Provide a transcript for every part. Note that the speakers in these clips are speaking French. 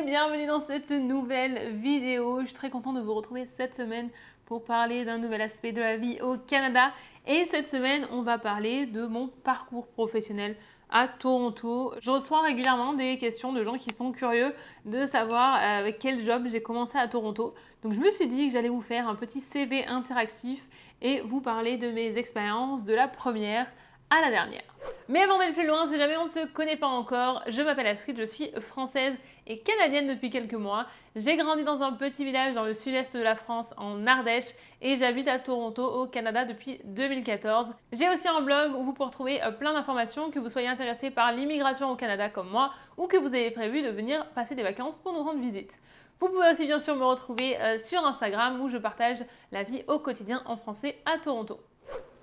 et bienvenue dans cette nouvelle vidéo. Je suis très contente de vous retrouver cette semaine pour parler d'un nouvel aspect de la vie au Canada. Et cette semaine, on va parler de mon parcours professionnel à Toronto. Je reçois régulièrement des questions de gens qui sont curieux de savoir avec quel job j'ai commencé à Toronto. Donc je me suis dit que j'allais vous faire un petit CV interactif et vous parler de mes expériences de la première à la dernière. Mais avant d'aller plus loin, si jamais on ne se connaît pas encore, je m'appelle Astrid, je suis française et canadienne depuis quelques mois. J'ai grandi dans un petit village dans le sud-est de la France, en Ardèche, et j'habite à Toronto, au Canada, depuis 2014. J'ai aussi un blog où vous pouvez retrouver plein d'informations, que vous soyez intéressé par l'immigration au Canada comme moi, ou que vous avez prévu de venir passer des vacances pour nous rendre visite. Vous pouvez aussi bien sûr me retrouver sur Instagram où je partage la vie au quotidien en français à Toronto.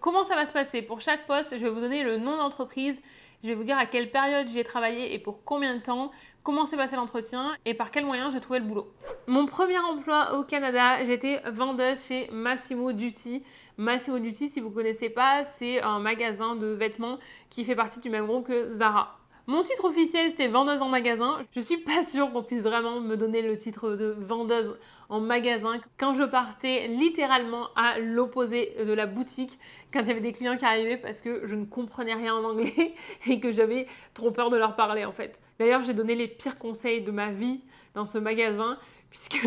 Comment ça va se passer? Pour chaque poste, je vais vous donner le nom d'entreprise, je vais vous dire à quelle période j'y ai travaillé et pour combien de temps, comment s'est passé l'entretien et par quels moyens j'ai trouvé le boulot. Mon premier emploi au Canada, j'étais vendeuse chez Massimo Dutti. Massimo Dutti, si vous ne connaissez pas, c'est un magasin de vêtements qui fait partie du même groupe que Zara. Mon titre officiel, c'était vendeuse en magasin. Je suis pas sûre qu'on puisse vraiment me donner le titre de vendeuse en magasin quand je partais littéralement à l'opposé de la boutique quand il y avait des clients qui arrivaient parce que je ne comprenais rien en anglais et que j'avais trop peur de leur parler en fait. D'ailleurs, j'ai donné les pires conseils de ma vie dans ce magasin puisque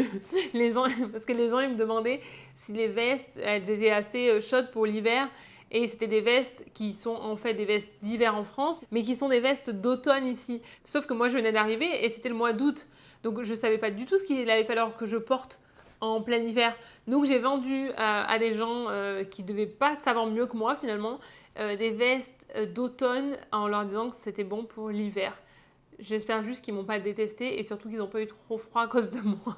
parce que les gens ils me demandaient si les vestes elles étaient assez chaudes pour l'hiver. Et c'était des vestes qui sont en fait des vestes d'hiver en France, mais qui sont des vestes d'automne ici. Sauf que moi, je venais d'arriver et c'était le mois d'août. Donc, je ne savais pas du tout ce qu'il allait falloir que je porte en plein hiver. Donc, j'ai vendu à des gens qui ne devaient pas savoir mieux que moi, finalement, des vestes d'automne en leur disant que c'était bon pour l'hiver. J'espère juste qu'ils ne m'ont pas détesté et surtout qu'ils n'ont pas eu trop froid à cause de moi.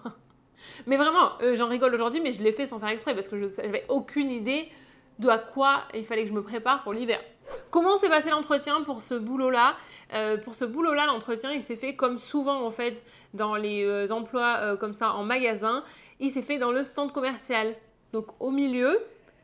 Mais vraiment, j'en rigole aujourd'hui, mais je l'ai fait sans faire exprès parce que je n'avais aucune idée de à quoi il fallait que je me prépare pour l'hiver. Comment s'est passé l'entretien pour ce boulot-là? Pour ce boulot-là, l'entretien, il s'est fait comme souvent en fait dans les emplois comme ça en magasin. Il s'est fait dans le centre commercial. Donc au milieu,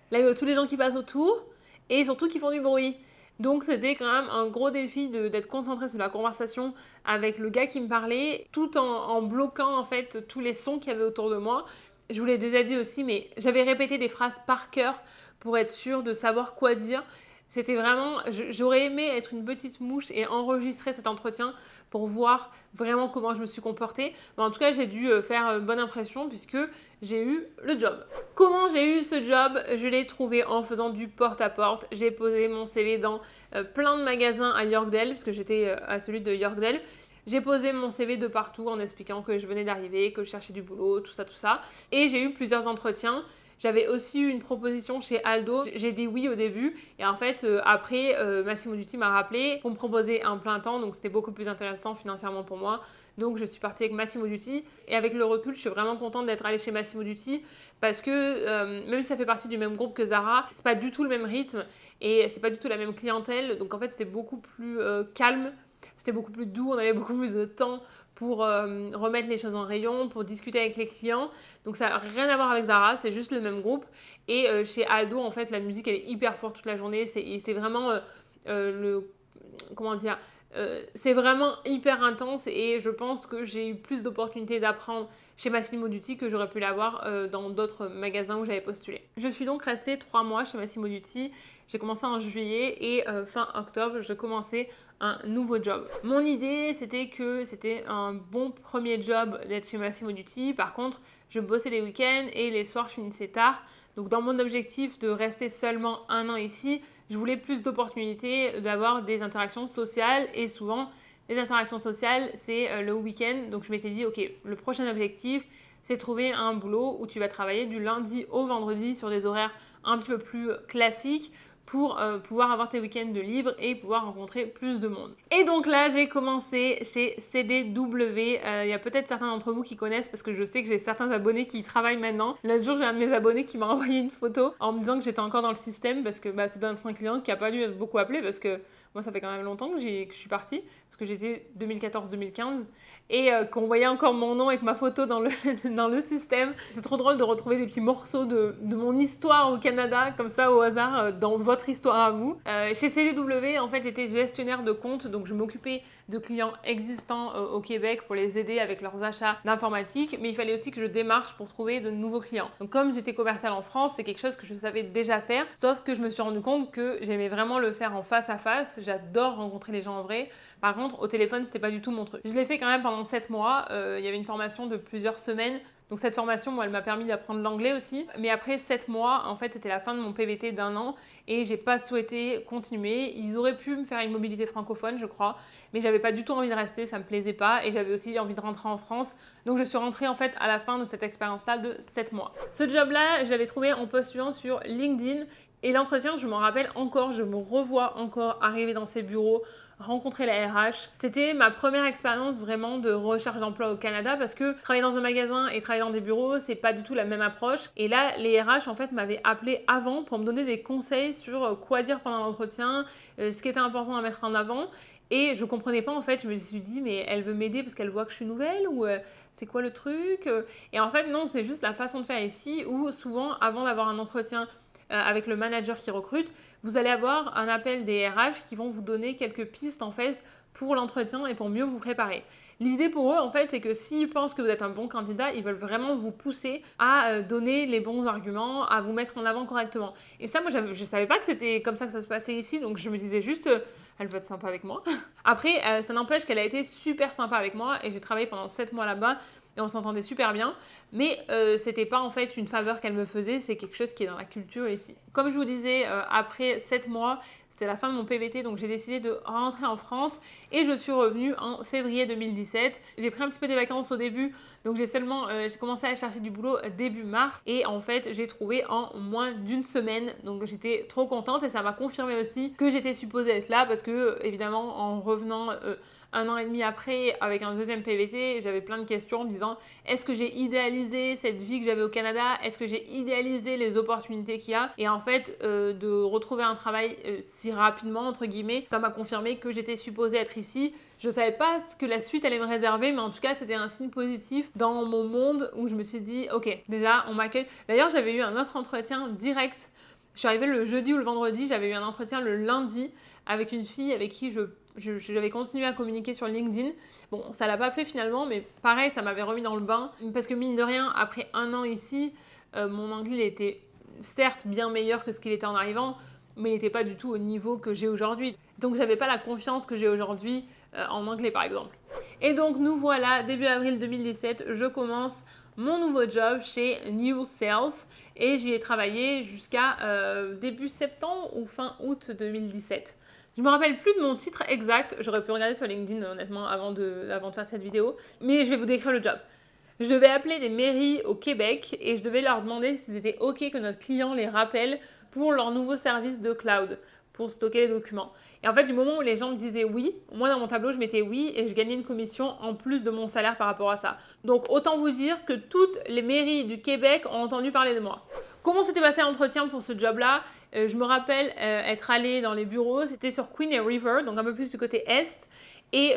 là il y a tous les gens qui passent autour et surtout qui font du bruit. Donc c'était quand même un gros défi d'être concentré sur la conversation avec le gars qui me parlait, tout en bloquant en fait tous les sons qu'il y avait autour de moi. Je vous l'ai déjà dit aussi, mais j'avais répété des phrases par cœur pour être sûre de savoir quoi dire. C'était vraiment, j'aurais aimé être une petite mouche et enregistrer cet entretien pour voir vraiment comment je me suis comportée. Mais en tout cas, j'ai dû faire bonne impression puisque j'ai eu le job. Comment j'ai eu ce job? Je l'ai trouvé en faisant du porte-à-porte. J'ai posé mon CV dans plein de magasins à Yorkdale, parce que j'étais à celui de Yorkdale. J'ai posé mon CV de partout en expliquant que je venais d'arriver, que je cherchais du boulot, tout ça, tout ça. Et j'ai eu plusieurs entretiens. J'avais aussi eu une proposition chez Aldo. J'ai dit oui au début. Et en fait, après, Massimo Dutti m'a rappelé pour me proposer un plein temps. Donc, c'était beaucoup plus intéressant financièrement pour moi. Donc, je suis partie avec Massimo Dutti. Et avec le recul, je suis vraiment contente d'être allée chez Massimo Dutti. Parce que même si ça fait partie du même groupe que Zara, c'est pas du tout le même rythme. Et c'est pas du tout la même clientèle. Donc, en fait, c'était beaucoup plus calme. C'était beaucoup plus doux. On avait beaucoup plus de temps pour remettre les choses en rayon, pour discuter avec les clients. Donc ça n'a rien à voir avec Zara, c'est juste le même groupe. Et chez Aldo, en fait, la musique, elle est hyper forte toute la journée. C'est vraiment comment dire, c'est vraiment hyper intense et je pense que j'ai eu plus d'opportunités d'apprendre chez Massimo Dutti que j'aurais pu l'avoir dans d'autres magasins où j'avais postulé. Je suis donc restée 3 mois chez Massimo Dutti. J'ai commencé en juillet et fin octobre, je commençais un nouveau job. Mon idée, c'était que c'était un bon premier job d'être chez Massimo Dutti. Par contre, je bossais les week-ends et les soirs, je finissais tard. Donc, dans mon objectif de rester seulement 1 an ici, je voulais plus d'opportunités d'avoir des interactions sociales. Et souvent, les interactions sociales, c'est le week-end. Donc, je m'étais dit, OK, le prochain objectif, c'est trouver un boulot où tu vas travailler du lundi au vendredi sur des horaires un peu plus classiques pour pouvoir avoir tes week-ends de libre et pouvoir rencontrer plus de monde. Et donc là, j'ai commencé chez CDW. Il y a peut-être certains d'entre vous qui connaissent parce que je sais que j'ai certains abonnés qui y travaillent maintenant. L'autre jour, j'ai un de mes abonnés qui m'a envoyé une photo en me disant que j'étais encore dans le système parce que c'est d'un client qui n'a pas dû être beaucoup appelé parce que moi, ça fait quand même longtemps que je suis partie parce que j'étais 2014-2015 et qu'on voyait encore mon nom avec ma photo dans le, dans le système. C'est trop drôle de retrouver des petits morceaux de mon histoire au Canada, comme ça au hasard, dans votre histoire à vous. Chez CDW, en fait, j'étais gestionnaire de compte, donc je m'occupais de clients existants au Québec pour les aider avec leurs achats d'informatique, mais il fallait aussi que je démarche pour trouver de nouveaux clients. Donc comme j'étais commerciale en France, c'est quelque chose que je savais déjà faire, sauf que je me suis rendu compte que j'aimais vraiment le faire en face à face. J'adore rencontrer les gens en vrai. Par contre, au téléphone, c'était pas du tout mon truc. Je l'ai fait quand même pendant 7 mois. Il y avait une formation de plusieurs semaines. Donc cette formation, moi, elle m'a permis d'apprendre l'anglais aussi. Mais après 7 mois, en fait, c'était la fin de mon PVT d'1 an et j'ai pas souhaité continuer. Ils auraient pu me faire une mobilité francophone, je crois, mais j'avais pas du tout envie de rester, ça me plaisait pas et j'avais aussi envie de rentrer en France. Donc je suis rentrée en fait à la fin de cette expérience-là de 7 mois. Ce job-là, je l'avais trouvé en postulant sur LinkedIn et l'entretien, je m'en rappelle encore, je me revois encore arriver dans ces bureaux, rencontrer la RH. C'était ma première expérience vraiment de recherche d'emploi au Canada parce que travailler dans un magasin et travailler dans des bureaux, c'est pas du tout la même approche. Et là, les RH en fait m'avaient appelé avant pour me donner des conseils sur quoi dire pendant l'entretien, ce qui était important à mettre en avant. Et je comprenais pas en fait, je me suis dit mais elle veut m'aider parce qu'elle voit que je suis nouvelle ou c'est quoi le truc? Et en fait non, c'est juste la façon de faire ici où souvent avant d'avoir un entretien avec le manager qui recrute, vous allez avoir un appel des RH qui vont vous donner quelques pistes en fait pour l'entretien et pour mieux vous préparer. L'idée pour eux en fait c'est que s'ils pensent que vous êtes un bon candidat, ils veulent vraiment vous pousser à donner les bons arguments, à vous mettre en avant correctement. Et ça moi je savais pas que c'était comme ça que ça se passait ici, donc je me disais juste elle veut être sympa avec moi. Après ça n'empêche qu'elle a été super sympa avec moi et j'ai travaillé pendant 7 mois là-bas. Et on s'entendait super bien, mais c'était pas en fait une faveur qu'elle me faisait, c'est quelque chose qui est dans la culture ici. Comme je vous disais, après 7 mois, c'était la fin de mon PVT, donc j'ai décidé de rentrer en France et je suis revenue en février 2017. J'ai pris un petit peu des vacances au début, donc j'ai commencé à chercher du boulot début mars et en fait j'ai trouvé en moins d'une semaine, donc j'étais trop contente et ça m'a confirmé aussi que j'étais supposée être là parce que évidemment en revenant 1 an et demi après, avec un deuxième PVT, j'avais plein de questions en me disant est-ce que j'ai idéalisé cette vie que j'avais au Canada? Est-ce que j'ai idéalisé les opportunités qu'il y a? Et en fait, de retrouver un travail si rapidement, entre guillemets, ça m'a confirmé que j'étais supposée être ici. Je savais pas ce que la suite allait me réserver, mais en tout cas, c'était un signe positif dans mon monde où je me suis dit ok, déjà, on m'accueille. D'ailleurs, j'avais eu un autre entretien direct. Je suis arrivée le jeudi ou le vendredi, j'avais eu un entretien le lundi avec une fille avec qui j'avais continué à communiquer sur LinkedIn. Bon, ça l'a pas fait finalement, mais pareil, ça m'avait remis dans le bain. Parce que mine de rien, après 1 an ici, mon anglais il était certes bien meilleur que ce qu'il était en arrivant, mais il n'était pas du tout au niveau que j'ai aujourd'hui. Donc j'avais pas la confiance que j'ai aujourd'hui en anglais par exemple. Et donc nous voilà, début avril 2017, je commence mon nouveau job chez New Sales et j'y ai travaillé jusqu'à début septembre ou fin août 2017. Je me rappelle plus de mon titre exact, j'aurais pu regarder sur LinkedIn honnêtement avant de faire cette vidéo, mais je vais vous décrire le job. Je devais appeler des mairies au Québec et je devais leur demander si c'était ok que notre client les rappelle pour leur nouveau service de cloud, pour stocker les documents. Et en fait, du moment où les gens me disaient oui, moi dans mon tableau je mettais oui et je gagnais une commission en plus de mon salaire par rapport à ça. Donc autant vous dire que toutes les mairies du Québec ont entendu parler de moi. Comment s'était passé l'entretien pour ce job-là? Je me rappelle être allée dans les bureaux, c'était sur Queen et River, donc un peu plus du côté est. Et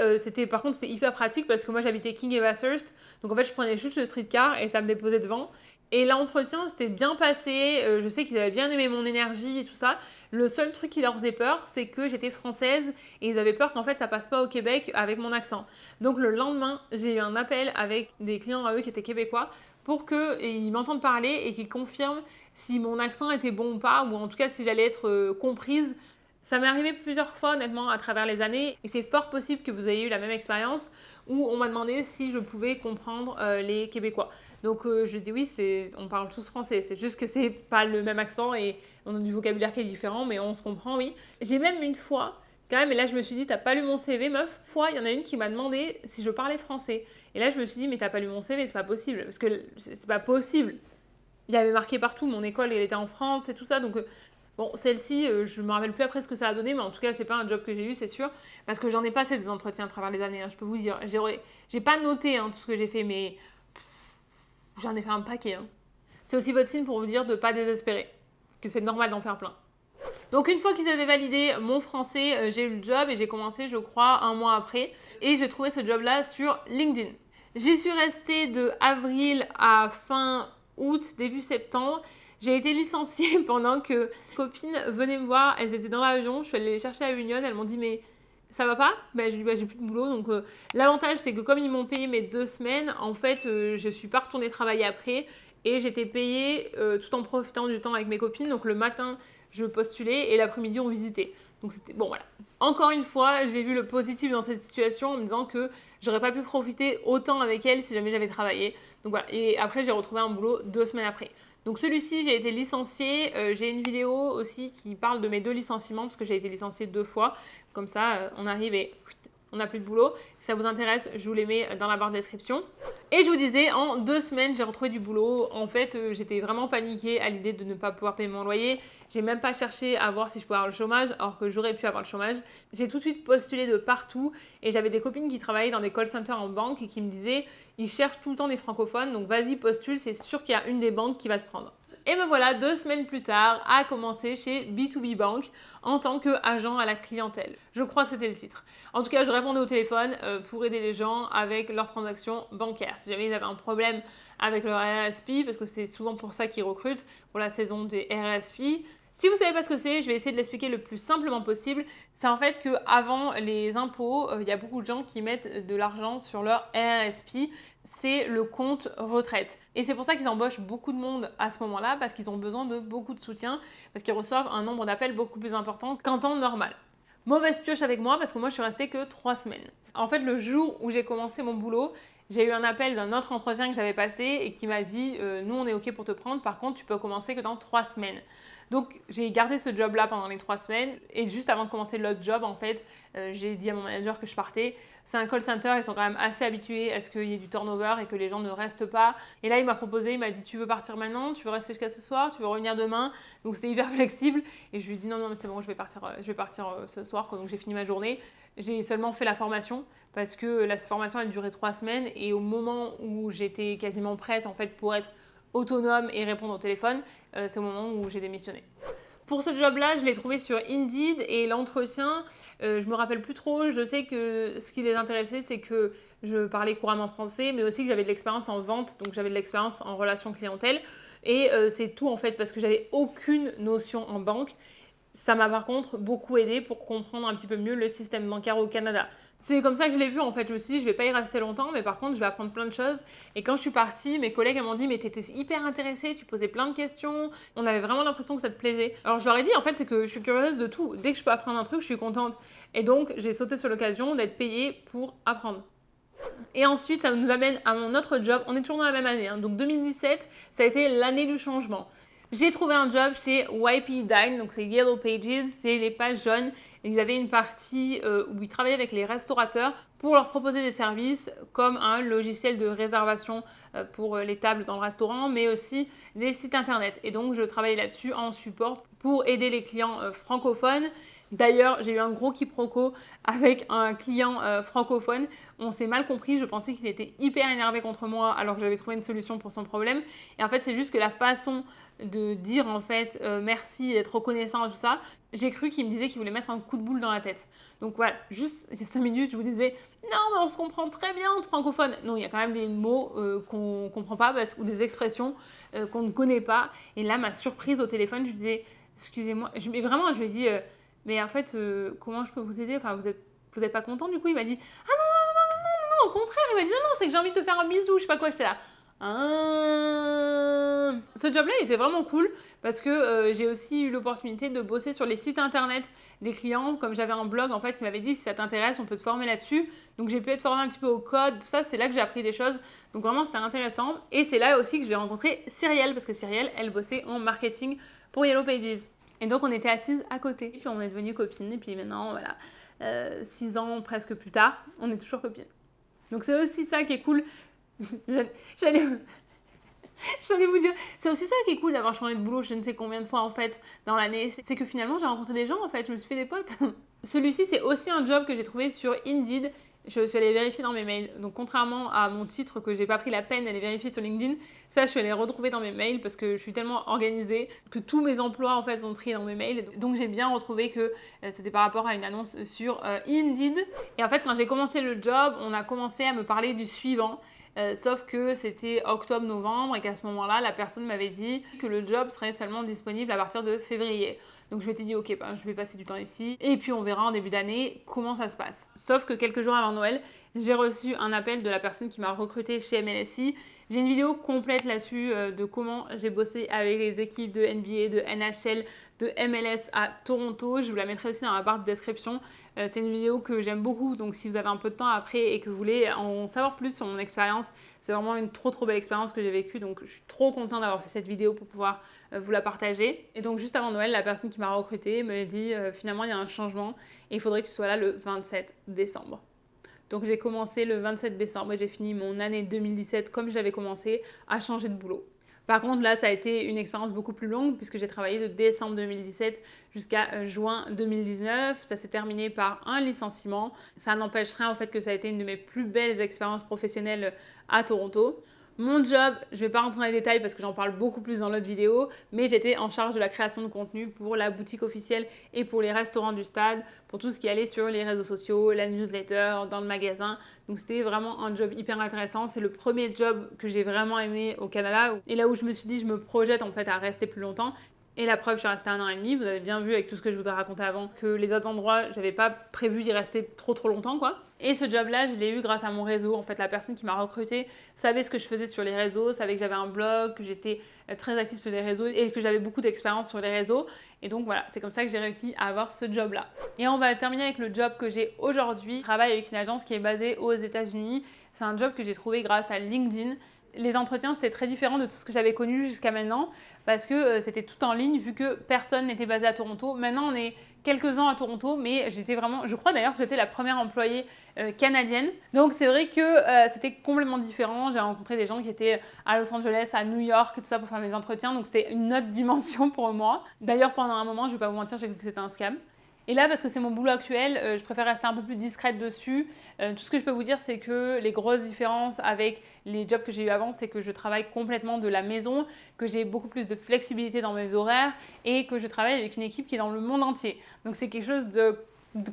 par contre, c'était hyper pratique parce que moi j'habitais King et Bathurst, donc en fait je prenais juste le streetcar et ça me déposait devant. Et l'entretien s'était bien passé, je sais qu'ils avaient bien aimé mon énergie et tout ça. Le seul truc qui leur faisait peur, c'est que j'étais française et ils avaient peur qu'en fait ça passe pas au Québec avec mon accent. Donc le lendemain, j'ai eu un appel avec des clients à eux qui étaient québécois pour qu'ils m'entendent parler et qu'ils confirment si mon accent était bon ou pas, ou en tout cas si j'allais être comprise. Ça m'est arrivé plusieurs fois honnêtement à travers les années et c'est fort possible que vous ayez eu la même expérience où on m'a demandé si je pouvais comprendre les Québécois. Donc je dis oui, on parle tous français, c'est juste que c'est pas le même accent et on a du vocabulaire qui est différent, mais on se comprend, oui. J'ai même une fois, quand même, et là je me suis dit, t'as pas lu mon CV, meuf? Il y en a une qui m'a demandé si je parlais français. Et là je me suis dit, mais t'as pas lu mon CV, c'est pas possible, parce que c'est pas possible. Il y avait marqué partout, mon école elle était en France et tout ça, donc bon, celle-ci, je me rappelle plus après ce que ça a donné, mais en tout cas, c'est pas un job que j'ai eu, c'est sûr, parce que j'en ai passé des entretiens à travers les années, hein, je peux vous dire. J'ai pas noté tout ce que j'ai fait, mais j'en ai fait un paquet. C'est aussi votre signe pour vous dire de pas désespérer, que c'est normal d'en faire plein. Donc une fois qu'ils avaient validé mon français, j'ai eu le job et j'ai commencé, je crois, un mois après. Et j'ai trouvé ce job-là sur LinkedIn. J'y suis restée de avril à fin août, début septembre. J'ai été licenciée pendant que mes copines venaient me voir, elles étaient dans l'avion, je suis allée les chercher à Union, elles m'ont dit mais ça va pas? Ben, je lui ai dit bah, j'ai plus de boulot. Donc l'avantage c'est que comme ils m'ont payé mes 2 semaines, en fait je suis pas retournée travailler après et j'étais payée tout en profitant du temps avec mes copines. Donc le matin je postulais et l'après-midi on visitait. Donc c'était bon voilà. Encore une fois, j'ai vu le positif dans cette situation en me disant que j'aurais pas pu profiter autant avec elles si jamais j'avais travaillé. Donc voilà. Et après j'ai retrouvé un boulot 2 semaines après. Donc celui-ci, j'ai été licenciée. J'ai une vidéo aussi qui parle de mes 2 licenciements parce que j'ai été licenciée 2 fois. Comme ça, on arrive et on n'a plus de boulot. Si ça vous intéresse, je vous les mets dans la barre de description. Et je vous disais, en 2 semaines, j'ai retrouvé du boulot. En fait, j'étais vraiment paniquée à l'idée de ne pas pouvoir payer mon loyer. J'ai même pas cherché à voir si je pouvais avoir le chômage, alors que j'aurais pu avoir le chômage. J'ai tout de suite postulé de partout et j'avais des copines qui travaillaient dans des call centers en banque et qui me disaient, ils cherchent tout le temps des francophones, donc vas-y, postule, c'est sûr qu'il y a une des banques qui va te prendre. Et me voilà 2 semaines plus tard à commencer chez B2B Bank en tant qu'agent à la clientèle. Je crois que c'était le titre. En tout cas, je répondais au téléphone pour aider les gens avec leurs transactions bancaires. Si jamais ils avaient un problème avec leur RSP, parce que c'est souvent pour ça qu'ils recrutent, pour la saison des RSP. Si vous ne savez pas ce que c'est, je vais essayer de l'expliquer le plus simplement possible. C'est en fait qu'avant les impôts, il y a beaucoup de gens qui mettent de l'argent sur leur RSP. C'est le compte retraite. Et c'est pour ça qu'ils embauchent beaucoup de monde à ce moment-là, parce qu'ils ont besoin de beaucoup de soutien, parce qu'ils reçoivent un nombre d'appels beaucoup plus important qu'en temps normal. Mauvaise pioche avec moi, parce que moi je suis restée que 3 semaines. En fait, le jour où j'ai commencé mon boulot, j'ai eu un appel d'un autre entretien que j'avais passé et qui m'a dit nous on est ok pour te prendre, par contre tu peux commencer que dans 3 semaines. Donc j'ai gardé ce job-là pendant les 3 semaines et juste avant de commencer l'autre job, en fait, j'ai dit à mon manager que je partais. C'est un call center, ils sont quand même assez habitués à ce qu'il y ait du turnover et que les gens ne restent pas. Et là, il m'a proposé, il m'a dit tu veux partir maintenant, tu veux rester jusqu'à ce soir, tu veux revenir demain. Donc c'était hyper flexible et je lui ai dit non, non, mais c'est bon, je vais partir ce soir. Donc j'ai fini ma journée. J'ai seulement fait la formation parce que la formation elle durait 3 semaines et au moment où j'étais quasiment prête en fait pour être autonome et répondre au téléphone, c'est au moment où j'ai démissionné. Pour ce job-là, je l'ai trouvé sur Indeed et l'entretien, je me rappelle plus trop. Je sais que ce qui les intéressait, c'est que je parlais couramment français, mais aussi que j'avais de l'expérience en vente, donc j'avais de l'expérience en relation clientèle. Et c'est tout en fait, parce que j'avais aucune notion en banque. Ça m'a par contre beaucoup aidé pour comprendre un petit peu mieux le système bancaire au Canada. C'est comme ça que je l'ai vu en fait. Je me suis dit, je vais pas y rester longtemps, mais par contre, je vais apprendre plein de choses. Et quand je suis partie, mes collègues m'ont dit, mais t'étais hyper intéressée, tu posais plein de questions. On avait vraiment l'impression que ça te plaisait. Alors je leur ai dit, en fait, c'est que je suis curieuse de tout. Dès que je peux apprendre un truc, je suis contente. Et donc, j'ai sauté sur l'occasion d'être payée pour apprendre. Et ensuite, ça nous amène à mon autre job. On est toujours dans la même année. Donc 2017, ça a été l'année du changement. J'ai trouvé un job chez YP Dine, donc c'est Yellow Pages, c'est les pages jaunes. Ils avaient une partie où ils travaillaient avec les restaurateurs pour leur proposer des services comme un logiciel de réservation pour les tables dans le restaurant, mais aussi des sites internet. Et donc, je travaillais là-dessus en support pour aider les clients francophones. D'ailleurs, j'ai eu un gros quiproquo avec un client francophone. On s'est mal compris, je pensais qu'il était hyper énervé contre moi alors que j'avais trouvé une solution pour son problème. Et en fait, c'est juste que la façon de dire en fait merci, d'être reconnaissant et tout ça, j'ai cru qu'il me disait qu'il voulait mettre un coup de boule dans la tête. Donc voilà, juste il y a 5 minutes, je vous disais non, mais on se comprend très bien entre francophones. Non, il y a quand même des mots qu'on ne comprend pas ou des expressions qu'on ne connaît pas. Et là, ma surprise au téléphone, je lui disais excusez-moi, mais vraiment, je lui ai dit mais en fait, comment je peux vous aider? Enfin, vous êtes pas content du coup? Il m'a dit ah non, non, non, non, non, non, au contraire, il m'a dit non, non, c'est que j'ai envie de te faire un bisou, je sais pas quoi, j'étais là. Ce job-là était vraiment cool parce que j'ai aussi eu l'opportunité de bosser sur les sites internet des clients. Comme j'avais un blog, en fait, ils m'avaient dit si ça t'intéresse, on peut te former là-dessus. Donc j'ai pu être formée un petit peu au code, tout ça, c'est là que j'ai appris des choses. Donc vraiment, c'était intéressant. Et c'est là aussi que j'ai rencontré Cyrielle parce que Cyrielle, elle bossait en marketing pour Yellow Pages. Et donc on était assises à côté. Et puis on est devenues copines. Et puis maintenant, voilà, 6 ans presque plus tard, on est toujours copines. Donc c'est aussi ça qui est cool. J'allais vous dire, c'est aussi ça qui est cool d'avoir changé de boulot je ne sais combien de fois en fait dans l'année, c'est que finalement j'ai rencontré des gens en fait, je me suis fait des potes. Celui-ci c'est aussi un job que j'ai trouvé sur Indeed je suis allée vérifier dans mes mails. Donc, contrairement à mon titre que j'ai pas pris la peine d'aller vérifier sur LinkedIn, ça, je suis allée retrouver dans mes mails parce que je suis tellement organisée que tous mes emplois, en fait, sont triés dans mes mails. Donc, j'ai bien retrouvé que c'était par rapport à une annonce sur Indeed. Et en fait, quand j'ai commencé le job, on a commencé à me parler du suivant. Sauf que c'était octobre-novembre et qu'à ce moment-là, la personne m'avait dit que le job serait seulement disponible à partir de février. Donc je m'étais dit, ok, ben, je vais passer du temps ici et puis on verra en début d'année comment ça se passe. Sauf que quelques jours avant Noël, j'ai reçu un appel de la personne qui m'a recruté chez MLSI. J'ai une vidéo complète là-dessus de comment j'ai bossé avec les équipes de NBA, de NHL, de MLS à Toronto. Je vous la mettrai aussi dans la barre de description. C'est une vidéo que j'aime beaucoup, donc si vous avez un peu de temps après et que vous voulez en savoir plus sur mon expérience, c'est vraiment une trop belle expérience que j'ai vécue, donc je suis trop contente d'avoir fait cette vidéo pour pouvoir vous la partager. Et donc juste avant Noël, la personne qui m'a recrutée me dit finalement il y a un changement et il faudrait que tu sois là le 27 décembre. Donc j'ai commencé le 27 décembre et j'ai fini mon année 2017 comme j'avais commencé à changer de boulot. Par contre, là, ça a été une expérience beaucoup plus longue puisque j'ai travaillé de décembre 2017 jusqu'à juin 2019. Ça s'est terminé par un licenciement. Ça n'empêche rien au fait que ça a été une de mes plus belles expériences professionnelles à Toronto. Mon job, je ne vais pas rentrer dans les détails parce que j'en parle beaucoup plus dans l'autre vidéo, mais j'étais en charge de la création de contenu pour la boutique officielle et pour les restaurants du stade, pour tout ce qui allait sur les réseaux sociaux, la newsletter, dans le magasin. Donc c'était vraiment un job hyper intéressant. C'est le premier job que j'ai vraiment aimé au Canada et là où je me suis dit je me projette en fait à rester plus longtemps. Et la preuve, je suis restée 1 an et demi. Vous avez bien vu avec tout ce que je vous ai raconté avant que les autres endroits, j'avais pas prévu d'y rester trop longtemps, quoi. Et ce job-là, je l'ai eu grâce à mon réseau. En fait, la personne qui m'a recrutée savait ce que je faisais sur les réseaux, savait que j'avais un blog, que j'étais très active sur les réseaux et que j'avais beaucoup d'expérience sur les réseaux. Et donc voilà, c'est comme ça que j'ai réussi à avoir ce job-là. Et on va terminer avec le job que j'ai aujourd'hui. Je travaille avec une agence qui est basée aux États-Unis. C'est un job que j'ai trouvé grâce à LinkedIn. Les entretiens, c'était très différent de tout ce que j'avais connu jusqu'à maintenant parce que c'était tout en ligne vu que personne n'était basé à Toronto. Maintenant, on est quelques-uns à Toronto, mais j'étais vraiment, je crois d'ailleurs que j'étais la première employée canadienne. Donc c'est vrai que c'était complètement différent. J'ai rencontré des gens qui étaient à Los Angeles, à New York, tout ça pour faire mes entretiens. Donc c'était une autre dimension pour moi. D'ailleurs, pendant un moment, je ne vais pas vous mentir, j'ai cru que c'était un scam. Et là, parce que c'est mon boulot actuel, je préfère rester un peu plus discrète dessus. Tout ce que je peux vous dire, c'est que les grosses différences avec les jobs que j'ai eu avant, c'est que je travaille complètement de la maison, que j'ai beaucoup plus de flexibilité dans mes horaires et que je travaille avec une équipe qui est dans le monde entier. Donc c'est quelque chose de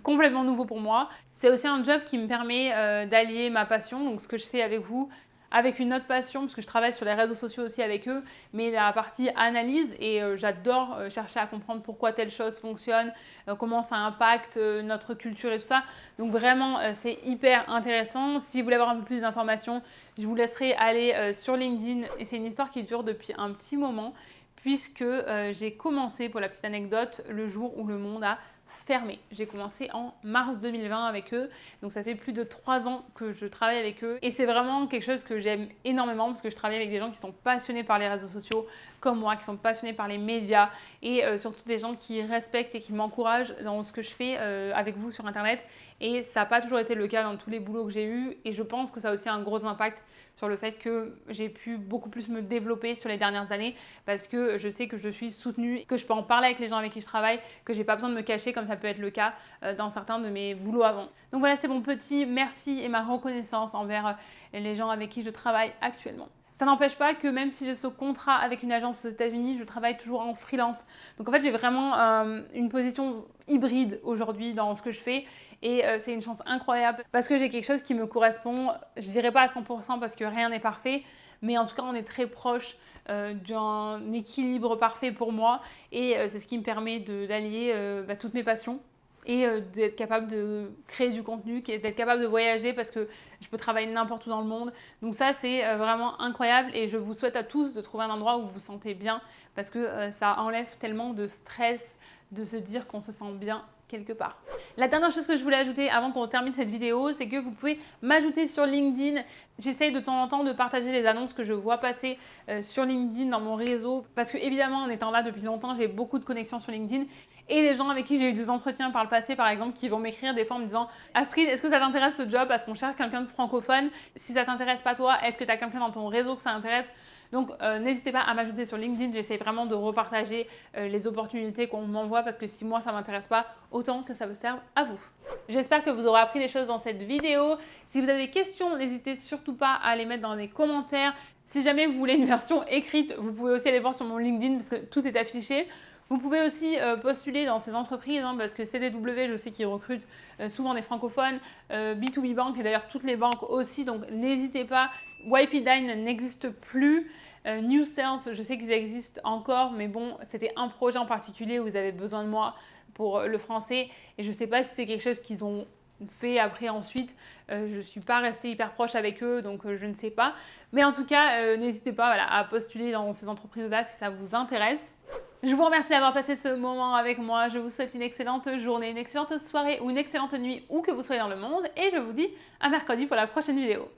complètement nouveau pour moi. C'est aussi un job qui me permet d'allier ma passion, donc ce que je fais avec vous, avec une autre passion, parce que je travaille sur les réseaux sociaux aussi avec eux, mais la partie analyse, et j'adore chercher à comprendre pourquoi telle chose fonctionne, comment ça impacte notre culture et tout ça. Donc vraiment, c'est hyper intéressant. Si vous voulez avoir un peu plus d'informations, je vous laisserai aller sur LinkedIn, et c'est une histoire qui dure depuis un petit moment, puisque j'ai commencé, pour la petite anecdote, le jour où le monde a fermé. J'ai commencé en mars 2020 avec eux, donc ça fait plus de 3 ans que je travaille avec eux et c'est vraiment quelque chose que j'aime énormément parce que je travaille avec des gens qui sont passionnés par les réseaux sociaux comme moi, qui sont passionnés par les médias et surtout des gens qui respectent et qui m'encouragent dans ce que je fais avec vous sur internet et ça n'a pas toujours été le cas dans tous les boulots que j'ai eus et je pense que ça a aussi un gros impact sur le fait que j'ai pu beaucoup plus me développer sur les dernières années parce que je sais que je suis soutenue, que je peux en parler avec les gens avec qui je travaille, que j'ai pas besoin de me cacher comme ça peut être le cas dans certains de mes boulots avant. Donc voilà, c'est mon petit merci et ma reconnaissance envers les gens avec qui je travaille actuellement. Ça n'empêche pas que même si j'ai ce contrat avec une agence aux États-Unis, je travaille toujours en freelance. Donc en fait, j'ai vraiment une position hybride aujourd'hui dans ce que je fais et c'est une chance incroyable parce que j'ai quelque chose qui me correspond, je dirais pas à 100% parce que rien n'est parfait, mais en tout cas on est très proche d'un équilibre parfait pour moi et c'est ce qui me permet d'allier toutes mes passions et d'être capable de créer du contenu, d'être capable de voyager parce que je peux travailler n'importe où dans le monde. Donc ça, c'est vraiment incroyable et je vous souhaite à tous de trouver un endroit où vous vous sentez bien parce que ça enlève tellement de stress de se dire qu'on se sent bien quelque part. La dernière chose que je voulais ajouter avant qu'on termine cette vidéo, c'est que vous pouvez m'ajouter sur LinkedIn. J'essaye de temps en temps de partager les annonces que je vois passer sur LinkedIn dans mon réseau parce que évidemment en étant là depuis longtemps, j'ai beaucoup de connexions sur LinkedIn et les gens avec qui j'ai eu des entretiens par le passé, par exemple, qui vont m'écrire des fois en me disant « Astrid, est-ce que ça t'intéresse ce job parce qu'on cherche quelqu'un de francophone? Si ça t'intéresse pas toi, est-ce que tu as quelqu'un dans ton réseau que ça intéresse ?» Donc, n'hésitez pas à m'ajouter sur LinkedIn. J'essaie vraiment de repartager les opportunités qu'on m'envoie parce que si moi, ça ne m'intéresse pas, autant que ça vous serve à vous. J'espère que vous aurez appris des choses dans cette vidéo. Si vous avez des questions, n'hésitez surtout pas à les mettre dans les commentaires. Si jamais vous voulez une version écrite, vous pouvez aussi aller voir sur mon LinkedIn parce que tout est affiché. Vous pouvez aussi postuler dans ces entreprises parce que CDW, je sais qu'ils recrutent souvent des francophones, B2B Bank et d'ailleurs toutes les banques aussi, donc n'hésitez pas. YPDine n'existe plus. New Sales, je sais qu'ils existent encore, mais bon, c'était un projet en particulier où ils avaient besoin de moi pour le français et je ne sais pas si c'est quelque chose qu'ils ont fait après ensuite. Je ne suis pas restée hyper proche avec eux, donc je ne sais pas. Mais en tout cas, n'hésitez pas à postuler dans ces entreprises-là si ça vous intéresse. Je vous remercie d'avoir passé ce moment avec moi. Je vous souhaite une excellente journée, une excellente soirée ou une excellente nuit où que vous soyez dans le monde. Et je vous dis à mercredi pour la prochaine vidéo.